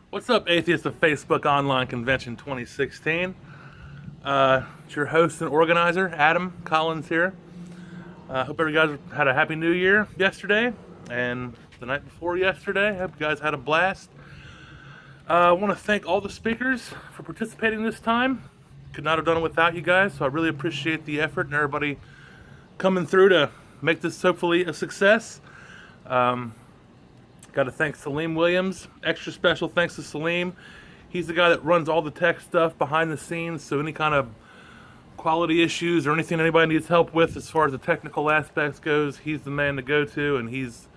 What's up, Atheists of Facebook Online Convention 2016? It's your host and organizer, Adam Collins here. Hope every guys had a happy new year yesterday and the night before yesterday. Hope you guys had a blast. I want to thank all the speakers for participating this time. Could not have done it without you guys, so I really appreciate the effort and everybody coming through to make this hopefully a success. Got to thank Salim Williams. Extra special thanks to Salim. He's the guy that runs all the tech stuff behind the scenes, so any kind of quality issues or anything anybody needs help with as far as the technical aspects goes, he's the man to go to, and he's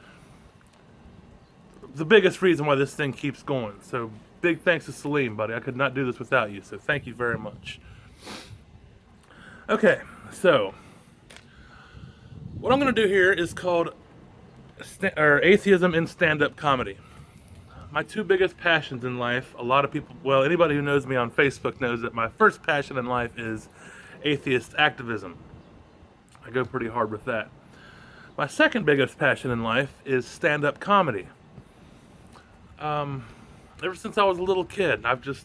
the biggest reason why this thing keeps going. So big thanks to Salim, buddy. I could not do this without you, so thank you very much. Okay, so what I'm going to do here is called Atheism in stand-up comedy. My two biggest passions in life, a lot of people, well, anybody who knows me on Facebook knows that my first passion in life is atheist activism. I go pretty hard with that. My second biggest passion in life is stand-up comedy. Ever since I was a little kid, I've just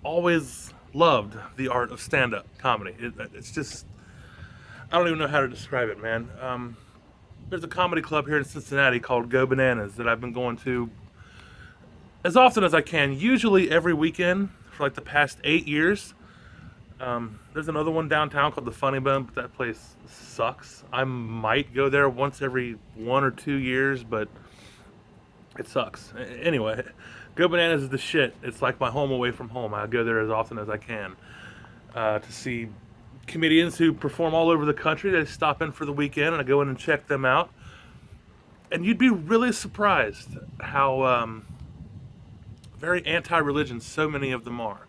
always loved the art of stand-up comedy. It's just, I don't even know how to describe it, man. There's a comedy club here in Cincinnati called Go Bananas that I've been going to as often as I can, usually every weekend for like the past 8 years. There's another one downtown called the Funny Bone, but that place sucks. I might go there once every 1 or 2 years, but it sucks. Anyway, Go Bananas is the shit. It's like my home away from home. I go there as often as I can to see comedians who perform all over the country. They stop in for the weekend, and I go in and check them out. And you'd be really surprised how very anti-religion so many of them are.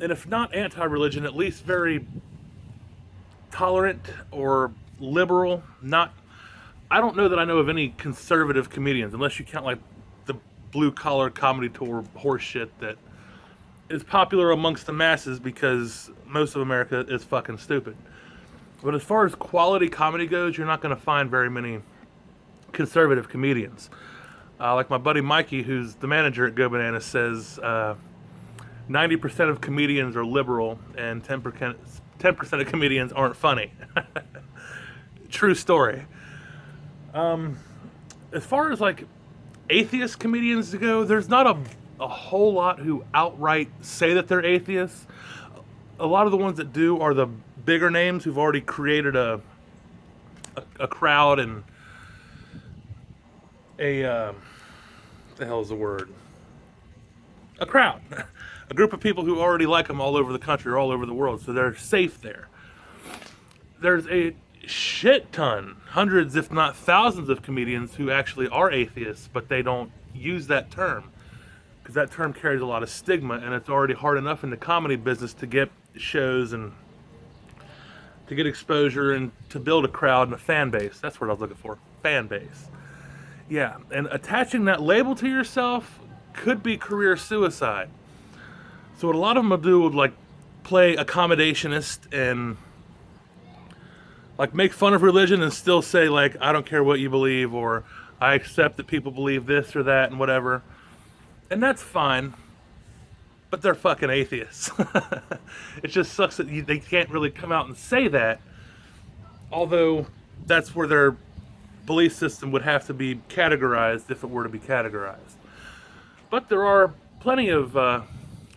And if not anti-religion, at least very tolerant or liberal. I don't know that I know of any conservative comedians, unless you count like the blue-collar comedy tour horseshit that is popular amongst the masses because most of America is fucking stupid. But as far as quality comedy goes, you're not going to find very many conservative comedians. Like my buddy Mikey, who's the manager at Go Bananas, says 90% of comedians are liberal and 10% of comedians aren't funny. True story. As far as like atheist comedians go, there's not a whole lot who outright say that they're atheists. A lot of the ones that do are the bigger names who've already created a crowd and what the hell is the word? A crowd. A group of people who already like them all over the country or all over the world, so they're safe there. There's a shit ton, hundreds if not thousands of comedians who actually are atheists, but they don't use that term because that term carries a lot of stigma, and it's already hard enough in the comedy business to get shows and to get exposure and to build a crowd and a fan base. That's what I was looking for. Fan base. Yeah, and attaching that label to yourself could be career suicide. So what a lot of them will do would like play accommodationist and like make fun of religion and still say like, I don't care what you believe, or I accept that people believe this or that and whatever. And that's fine, but they're fucking atheists. It just sucks that they can't really come out and say that, although that's where their belief system would have to be categorized if it were to be categorized. But there are plenty of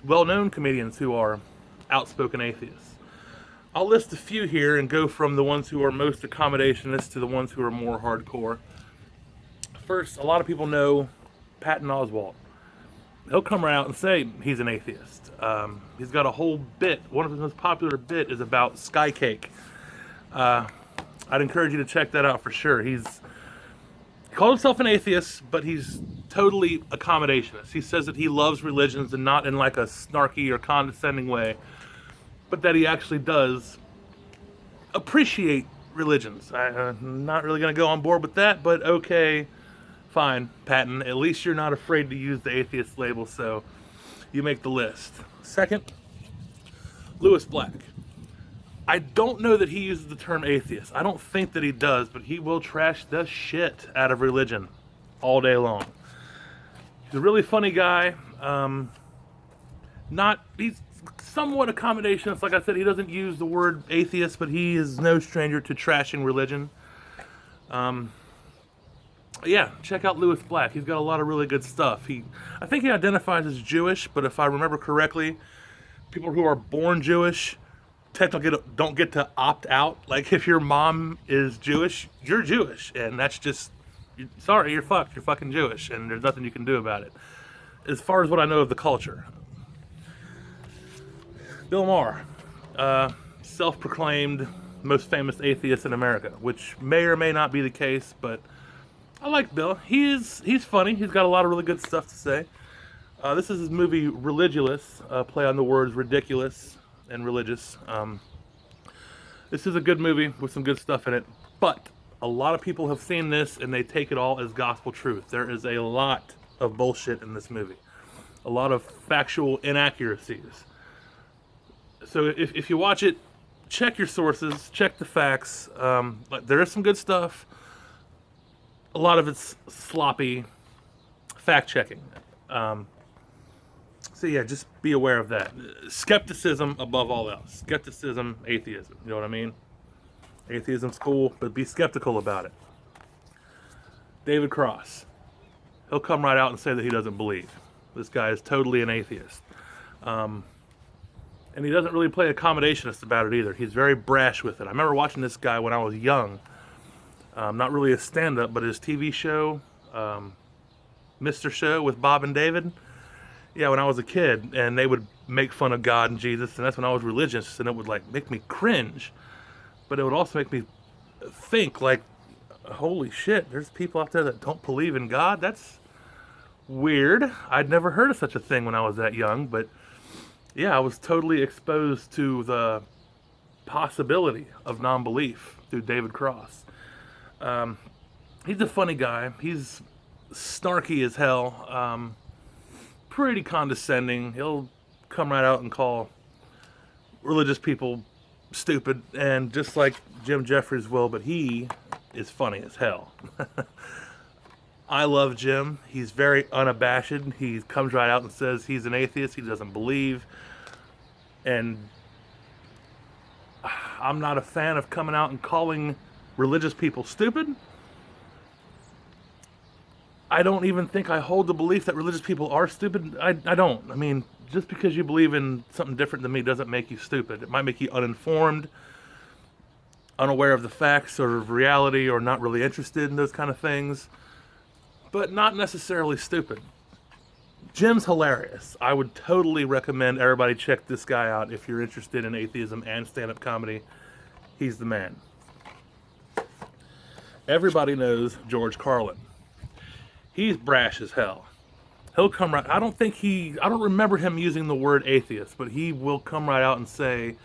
well-known comedians who are outspoken atheists. I'll list a few here and go from the ones who are most accommodationist to the ones who are more hardcore. First, a lot of people know Patton Oswalt. He'll come out and say he's an atheist. He's got a whole bit. One of his most popular bit is about sky cake. I'd encourage you to check that out for sure. He called himself an atheist, but he's totally accommodationist. He says that he loves religions and not in like a snarky or condescending way, but that he actually does appreciate religions. I'm not really going to go on board with that, but okay, fine, Patton. At least you're not afraid to use the atheist label, so you make the list. Second, Lewis Black. I don't know that he uses the term atheist. I don't think that he does, but he will trash the shit out of religion all day long. He's a really funny guy. He's somewhat accommodationist. Like I said, he doesn't use the word atheist, but he is no stranger to trashing religion. Yeah, check out Lewis Black. He's got a lot of really good stuff. I think he identifies as Jewish, but if I remember correctly, people who are born Jewish technically don't get to opt out. Like if your mom is Jewish, you're Jewish, and that's just, sorry, you're fucked. You're fucking Jewish, and there's nothing you can do about it. As far as what I know of the culture. Bill Maher, self-proclaimed most famous atheist in America, which may or may not be the case, but I like Bill. He's funny. He's got a lot of really good stuff to say. This is his movie Religulous, play on the words ridiculous and religious. This is a good movie with some good stuff in it, but a lot of people have seen this and they take it all as gospel truth. There is a lot of bullshit in this movie, a lot of factual inaccuracies. So if you watch it, check your sources, check the facts. There is some good stuff. A lot of it's sloppy fact-checking. So yeah, just be aware of that. Skepticism above all else. Skepticism, atheism. You know what I mean? Atheism's cool, but be skeptical about it. David Cross. He'll come right out and say that he doesn't believe. This guy is totally an atheist. And he doesn't really play accommodationist about it either. He's very brash with it. I remember watching this guy when I was young. Not really a stand-up, but his TV show, Mr. Show with Bob and David. Yeah, when I was a kid, and they would make fun of God and Jesus, and that's when I was religious, and it would like make me cringe. But it would also make me think like, holy shit, there's people out there that don't believe in God? That's weird. I'd never heard of such a thing when I was that young, but yeah, I was totally exposed to the possibility of non-belief through David Cross. He's a funny guy. He's snarky as hell. Pretty condescending. He'll come right out and call religious people stupid, and just like Jim Jeffries will, but he is funny as hell. I love Jim. He's very unabashed. He comes right out and says he's an atheist. He doesn't believe. And I'm not a fan of coming out and calling religious people stupid. I don't even think I hold the belief that religious people are stupid. I don't. I mean, just because you believe in something different than me doesn't make you stupid. It might make you uninformed, unaware of the facts or of reality, or not really interested in those kind of things, but not necessarily stupid. Jim's hilarious. I would totally recommend everybody check this guy out if you're interested in atheism and stand-up comedy. He's the man. Everybody knows George Carlin. He's brash as hell. He'll come right, I don't remember him using the word atheist, but he will come right out and say,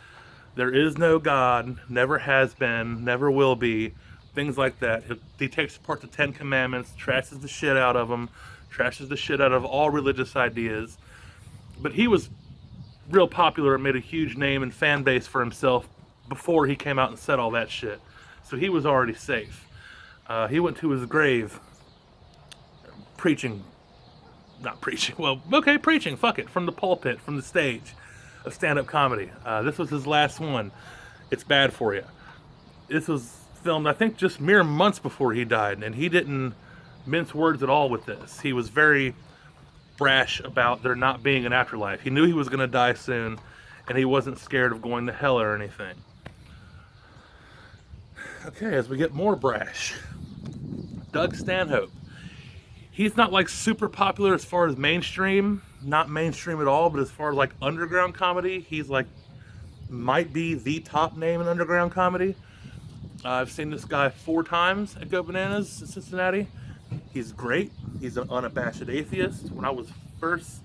there is no God, never has been, never will be, things like that. He takes apart the 10 Commandments, trashes the shit out of them, trashes the shit out of all religious ideas. But he was real popular and made a huge name and fan base for himself before he came out and said all that shit. So he was already safe. He went to his grave preaching, fuck it, from the pulpit, from the stage of stand-up comedy. This was his last one. It's Bad For You. This was filmed, I think, just mere months before he died, and he didn't mince words at all with this. He was very brash about there not being an afterlife. He knew he was going to die soon, and he wasn't scared of going to hell or anything. Okay, as we get more brash, Doug Stanhope. He's not like super popular as far as mainstream, not mainstream at all, but as far as like underground comedy, he's like, might be the top name in underground comedy. I've seen this guy 4 times at Go Bananas in Cincinnati. He's great. He's an unabashed atheist. When I was first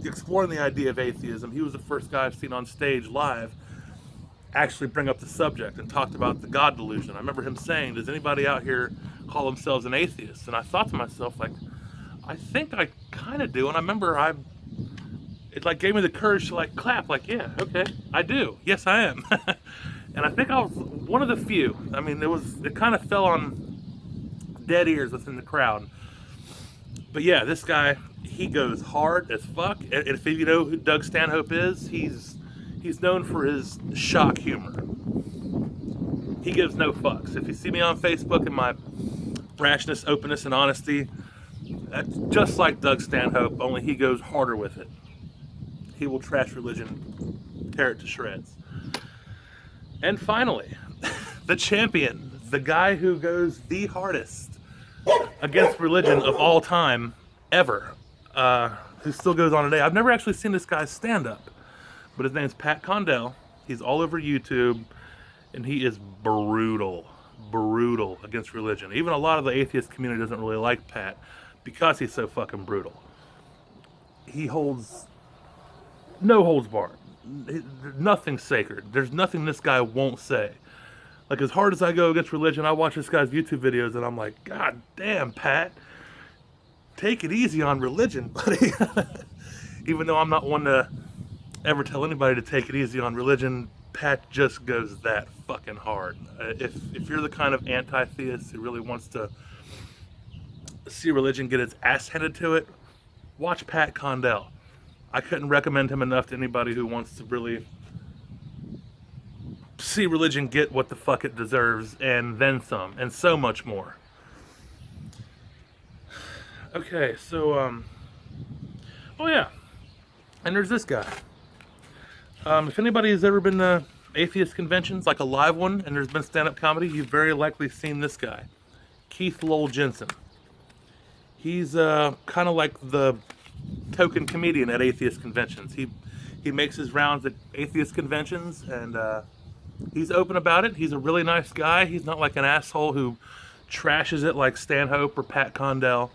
exploring the idea of atheism, he was the first guy I've seen on stage live actually bring up the subject and talked about the God delusion. I remember him saying, does anybody out here call themselves an atheist? And I thought to myself, like, I think I kind of do. And I remember it like gave me the courage to like clap, like, yeah, okay, I do. Yes, I am. And I think I was one of the few. I mean, it kind of fell on dead ears within the crowd. But yeah, this guy, he goes hard as fuck. And if you know who Doug Stanhope is, he's known for his shock humor. He gives no fucks. If you see me on Facebook in my brashness, openness, and honesty, that's just like Doug Stanhope, only he goes harder with it. He will trash religion, tear it to shreds. And finally, the champion, the guy who goes the hardest against religion of all time, ever, who still goes on today. I've never actually seen this guy stand up, but his name's Pat Condell. He's all over YouTube, and he is brutal against religion. Even a lot of the atheist community doesn't really like Pat because he's so fucking brutal. He holds no holds barred. Nothing's sacred. There's nothing this guy won't say. Like, as hard as I go against religion, I watch this guy's YouTube videos and I'm like, God damn, Pat, take it easy on religion, buddy. Even though I'm not one to ever tell anybody to take it easy on religion, Pat just goes that fucking hard. If you're the kind of anti-theist who really wants to see religion get its ass handed to it, watch Pat Condell. I couldn't recommend him enough to anybody who wants to really see religion get what the fuck it deserves, and then some, and so much more. Okay, so, oh yeah, and there's this guy. If anybody has ever been to atheist conventions, like a live one, and there's been stand-up comedy, you've very likely seen this guy, Keith Lowell Jensen. He's kind of like the token comedian at atheist conventions. He makes his rounds at atheist conventions, and he's open about it. He's a really nice guy. He's not like an asshole who trashes it like Stanhope or Pat Condell,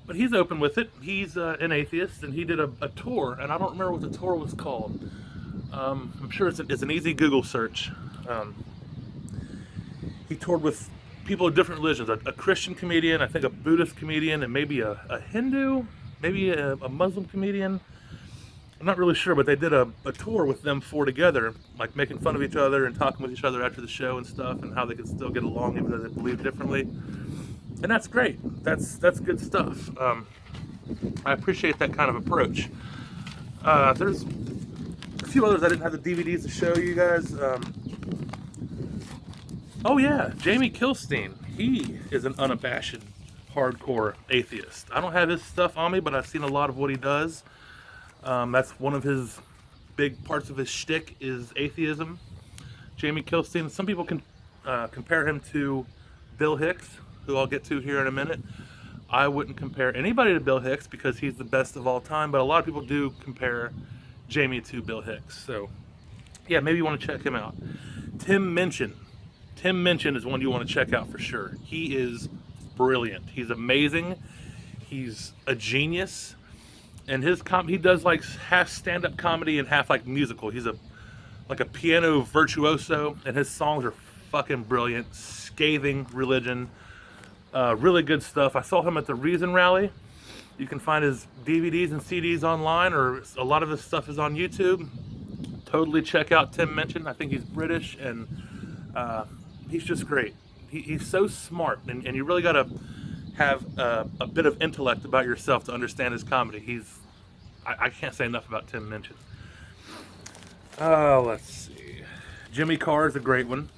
but he's open with it. He's an atheist, and he did a tour, and I don't remember what the tour was called. I'm sure it's an easy Google search. He toured with people of different religions, a Christian comedian, I think a Buddhist comedian, and maybe a Hindu, maybe a Muslim comedian. I'm not really sure, but they did a tour with them four together, like making fun of each other and talking with each other after the show and stuff, and how they could still get along even though they believe differently. And that's great. That's good stuff. I appreciate that kind of approach. There's a few others I didn't have the DVDs to show you guys. Oh yeah, Jamie Kilstein. He is an unabashed, hardcore atheist. I don't have his stuff on me, but I've seen a lot of what he does. That's one of his big parts of his shtick is atheism. Jamie Kilstein. Some people can compare him to Bill Hicks, who I'll get to here in a minute. I wouldn't compare anybody to Bill Hicks because he's the best of all time, but a lot of people do compare Jamie to Bill Hicks. So, yeah, maybe you want to check him out. Tim Minchin. Tim Minchin is one you want to check out for sure. He is brilliant. He's amazing. He's a genius. And he does like half stand-up comedy and half like musical. He's like a piano virtuoso, and his songs are fucking brilliant. Scathing religion. Really good stuff. I saw him at the Reason Rally. You can find his DVDs and CDs online, or a lot of his stuff is on YouTube. Totally check out Tim Minchin. I think he's British, and he's just great. He's so smart, and you really got to have a bit of intellect about yourself to understand his comedy. I can't say enough about Tim Minchin. Let's see. Jimmy Carr is a great one.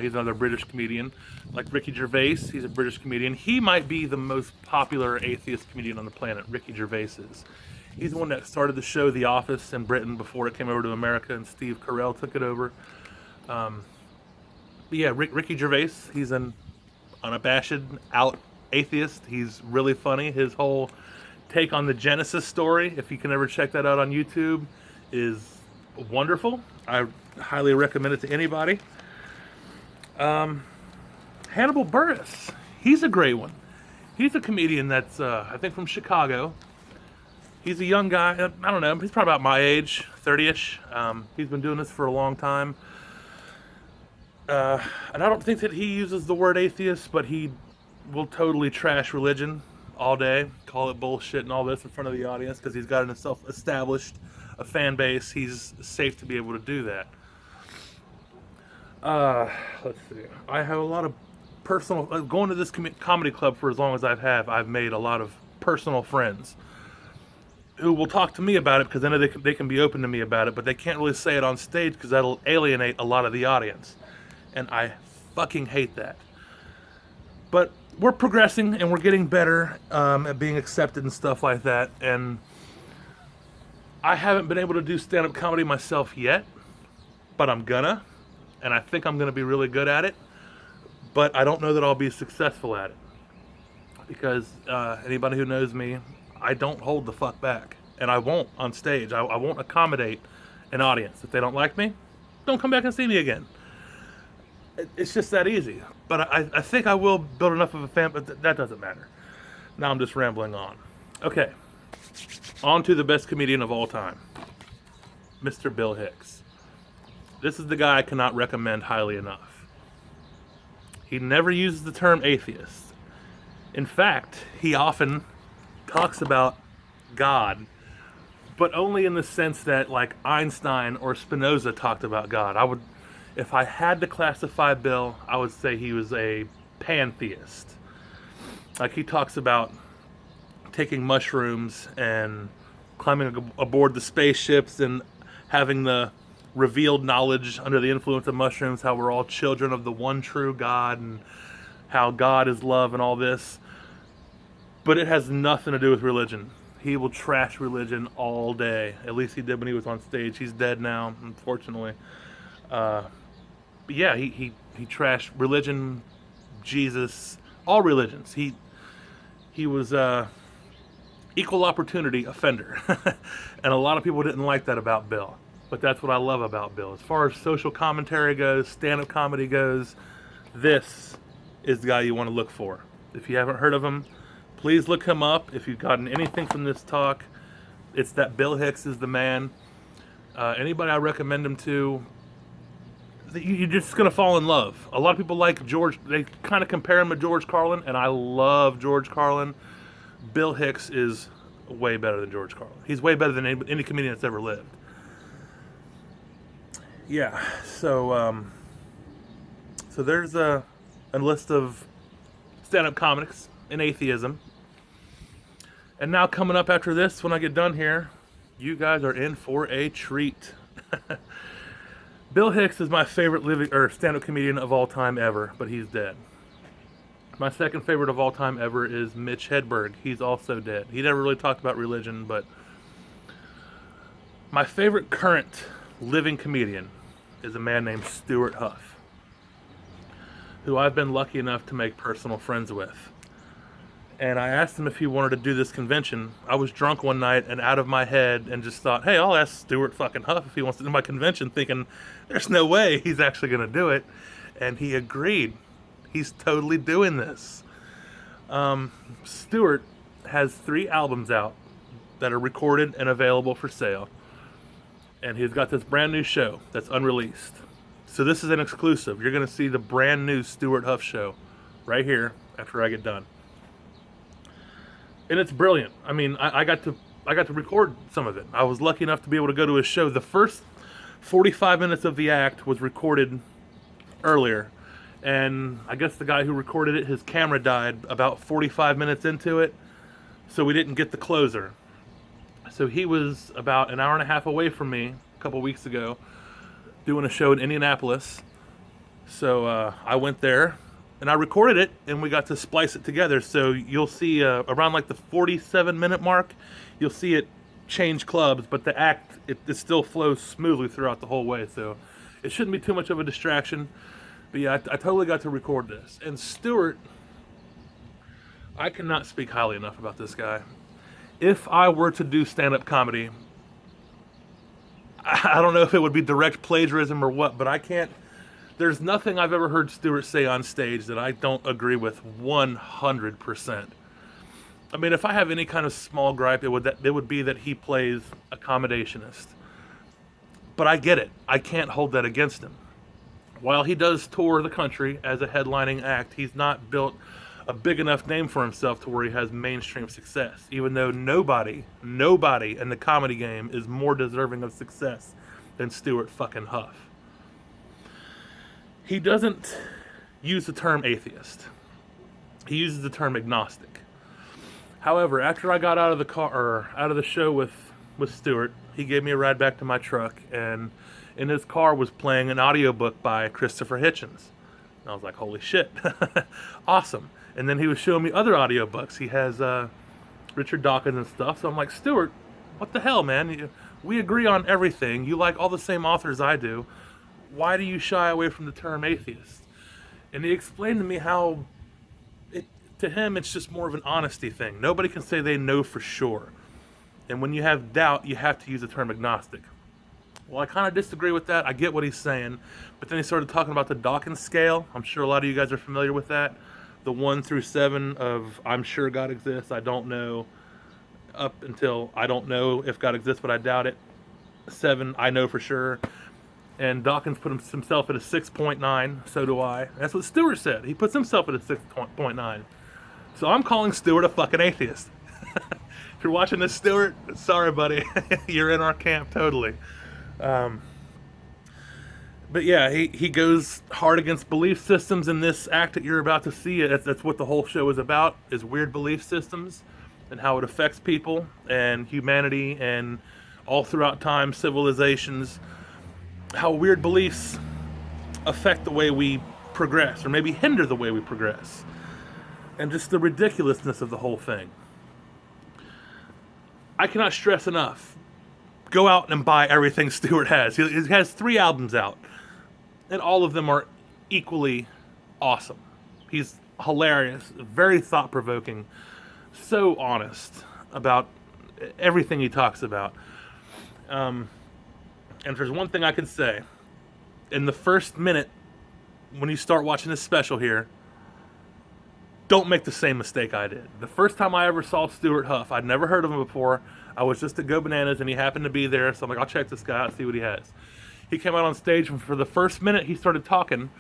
He's another British comedian. Like Ricky Gervais, he's a British comedian. He might be the most popular atheist comedian on the planet, Ricky Gervais is. He's the one that started the show The Office in Britain before it came over to America, and Steve Carell took it over. But yeah, Ricky Gervais, he's an unabashed, out atheist. He's really funny. His whole take on the Genesis story, if you can ever check that out on YouTube, is wonderful. I highly recommend it to anybody. Hannibal Buress, he's a great one. He's a comedian that's, I think, from Chicago. He's a young guy. I don't know. He's probably about my age, 30-ish. He's been doing this for a long time. And I don't think that he uses the word atheist, but he will totally trash religion all day, call it bullshit and all this in front of the audience because he's got himself established a fan base. He's safe to be able to do that. Let's see. I have a lot of personal, going to this comedy club for as long as I've made a lot of personal friends who will talk to me about it because I know they can be open to me about it, but they can't really say it on stage because that'll alienate a lot of the audience. And I fucking hate that. But we're progressing and we're getting better at being accepted and stuff like that. And I haven't been able to do stand-up comedy myself yet, but I'm gonna. And I think I'm gonna be really good at it. But I don't know that I'll be successful at it. Because anybody who knows me, I don't hold the fuck back. And I won't on stage. I won't accommodate an audience. If they don't like me, don't come back and see me again. It's just that easy. But I think I will build enough of a fan, but that doesn't matter. Now I'm just rambling on. Okay. On to the best comedian of all time. Mr. Bill Hicks. This is the guy I cannot recommend highly enough. He never uses the term atheist. In fact, he often talks about God, but only in the sense that, like, Einstein or Spinoza talked about God. If I had to classify Bill, I would say he was a pantheist. Like, he talks about taking mushrooms and climbing aboard the spaceships and having the revealed knowledge under the influence of mushrooms, how we're all children of the one true God and how God is love and all this. But it has nothing to do with religion. He will trash religion all day. At least he did when he was on stage. He's dead now, unfortunately. But yeah, he trashed religion, Jesus, all religions. He was equal opportunity offender. And a lot of people didn't like that about Bill. But that's what I love about Bill. As far as social commentary goes, stand-up comedy goes, this is the guy you want to look for. If you haven't heard of him, please look him up. If you've gotten anything from this talk, it's that Bill Hicks is the man. Anybody I recommend him to, you're just going to fall in love. A lot of people like George, they kind of compare him to George Carlin, and I love George Carlin. Bill Hicks is way better than George Carlin. He's way better than any comedian that's ever lived. Yeah, so there's a list of stand-up comics in atheism. And now coming up after this, when I get done here, you guys are in for a treat. Bill Hicks is my favorite stand-up comedian of all time ever, but he's dead. My second favorite of all time ever is Mitch Hedberg. He's also dead. He never really talked about religion, but my favorite current living comedian is a man named Stuart Huff, who I've been lucky enough to make personal friends with. And I asked him if he wanted to do this convention. I was drunk one night and out of my head and just thought, hey, I'll ask Stuart fucking Huff if he wants to do my convention, thinking there's no way he's actually going to do it. And he agreed. He's totally doing this. Stuart has 3 albums out that are recorded and available for sale. And he's got this brand new show that's unreleased. So this is an exclusive. You're going to see the brand new Stuart Huff show right here after I get done. And it's brilliant. I mean, I got to record some of it. I was lucky enough to be able to go to his show. The first 45 minutes of the act was recorded earlier. And I guess the guy who recorded it, his camera died about 45 minutes into it. So we didn't get the closer. So he was about an hour and a half away from me a couple weeks ago doing a show in Indianapolis. So I went there and I recorded it and we got to splice it together. So you'll see around like the 47-minute mark, you'll see it change clubs, but the act, it still flows smoothly throughout the whole way. So it shouldn't be too much of a distraction. But yeah, I totally got to record this. And Stuart, I cannot speak highly enough about this guy. If I were to do stand-up comedy, I don't know if it would be direct plagiarism or what, but I can't. There's nothing I've ever heard Stuart say on stage that I don't agree with 100%. I mean, if I have any kind of small gripe, it would be that he plays accommodationist. But I get it. I can't hold that against him. While he does tour the country as a headlining act, he's not built a big enough name for himself to where he has mainstream success, even though nobody in the comedy game is more deserving of success than Stuart fucking Huff. He doesn't use the term atheist. He uses the term agnostic. However, after I got out of the car, or out of the show with Stuart, he gave me a ride back to my truck, and in his car was playing an audiobook by Christopher Hitchens. And I was like, holy shit, awesome. And then he was showing me other audiobooks. He has Richard Dawkins and stuff. So I'm like, Stuart, what the hell, man? We agree on everything. You like all the same authors I do. Why do you shy away from the term atheist? And he explained to me how, to him, it's just more of an honesty thing. Nobody can say they know for sure. And when you have doubt, you have to use the term agnostic. Well, I kind of disagree with that. I get what he's saying. But then he started talking about the Dawkins scale. I'm sure a lot of you guys are familiar with that. The 1 through 7 of I'm sure God exists, I don't know, up until I don't know if God exists, but I doubt it. 7, I know for sure. And Dawkins put himself at a 6.9, so do I. That's what Stuart said. He puts himself at a 6.9. So I'm calling Stuart a fucking atheist. If you're watching this, Stuart, sorry, buddy. You're in our camp totally. But yeah, he goes hard against belief systems in this act that you're about to see. That's what the whole show is about, is weird belief systems and how it affects people and humanity and all throughout time, civilizations, how weird beliefs affect the way we progress or maybe hinder the way we progress, and just the ridiculousness of the whole thing. I cannot stress enough, go out and buy everything Stuart has. He has 3 albums out, and all of them are equally awesome. He's hilarious, very thought-provoking, so honest about everything he talks about. And if there's one thing I can say, in the first minute when you start watching this special here, don't make the same mistake I did. The first time I ever saw Stuart Huff, I'd never heard of him before. I was just at Go Bananas and he happened to be there, so I'm like, I'll check this guy out and see what he has. He came out on stage, and for the first minute he started talking,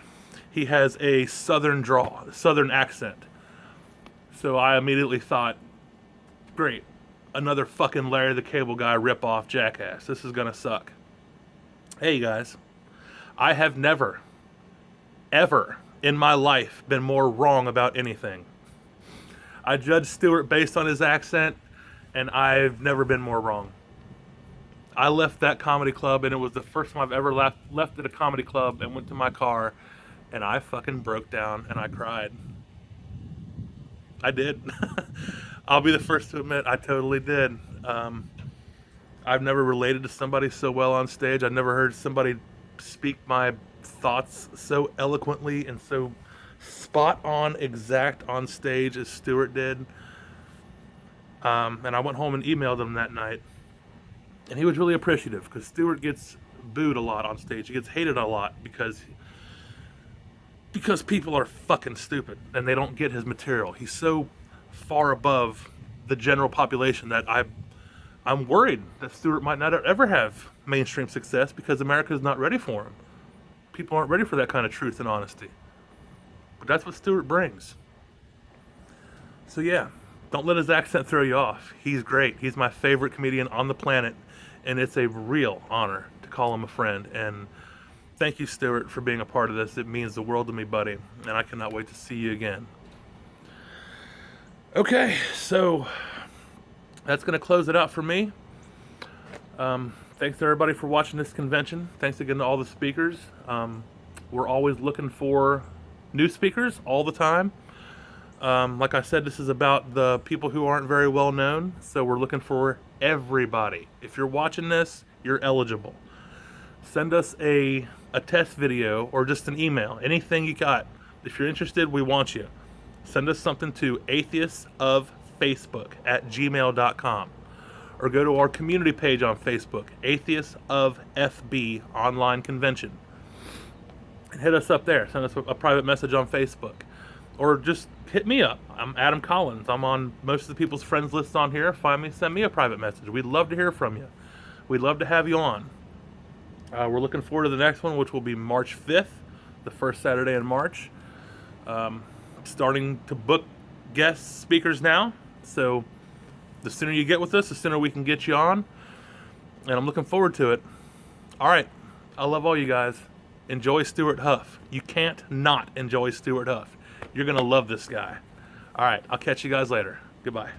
he has a southern drawl, a southern accent. So I immediately thought, great, another fucking Larry the Cable Guy ripoff jackass. This is gonna suck. Hey guys, I have never, ever in my life been more wrong about anything. I judged Stuart based on his accent, and I've never been more wrong. I left that comedy club, and it was the first time I've ever left at a comedy club and went to my car, and I fucking broke down and I cried. I did. I'll be the first to admit I totally did. I've never related to somebody so well on stage. I've never heard somebody speak my thoughts so eloquently and so spot on exact on stage as Stuart did. And I went home and emailed him that night. And he was really appreciative, because Stuart gets booed a lot on stage. He gets hated a lot because people are fucking stupid and they don't get his material. He's so far above the general population that I'm worried that Stuart might not ever have mainstream success because America's not ready for him. People aren't ready for that kind of truth and honesty. But that's what Stuart brings. So yeah, don't let his accent throw you off. He's great. He's my favorite comedian on the planet, and it's a real honor to call him a friend. And thank you, Stuart, for being a part of this. It means the world to me, buddy, and I cannot wait to see you again. Okay, so that's going to close it out for me. Thanks to everybody for watching this convention. Thanks again to all the speakers. We're always looking for new speakers all the time. Like I said, this is about the people who aren't very well known, so we're looking for everybody. If you're watching this, you're eligible. Send us a test video or just an email, anything you got. If you're interested, we want you. Send us something to atheistofacebook@gmail.com, or go to our community page on Facebook, Atheists of FB Online Convention, and hit us up there. Send us a private message on Facebook, or just hit me up. I'm Adam Collins. I'm on most of the people's friends lists on here. Find me, send me a private message. We'd love to hear from you. We'd love to have you on. We're looking forward to the next one, which will be March 5th, the first Saturday in March. Starting to book guest speakers now, so the sooner you get with us, the sooner we can get you on, and I'm looking forward to it. All right, I love all you guys. Enjoy Stuart Huff. You can't not enjoy Stuart Huff. You're going to love this guy. All right, I'll catch you guys later. Goodbye.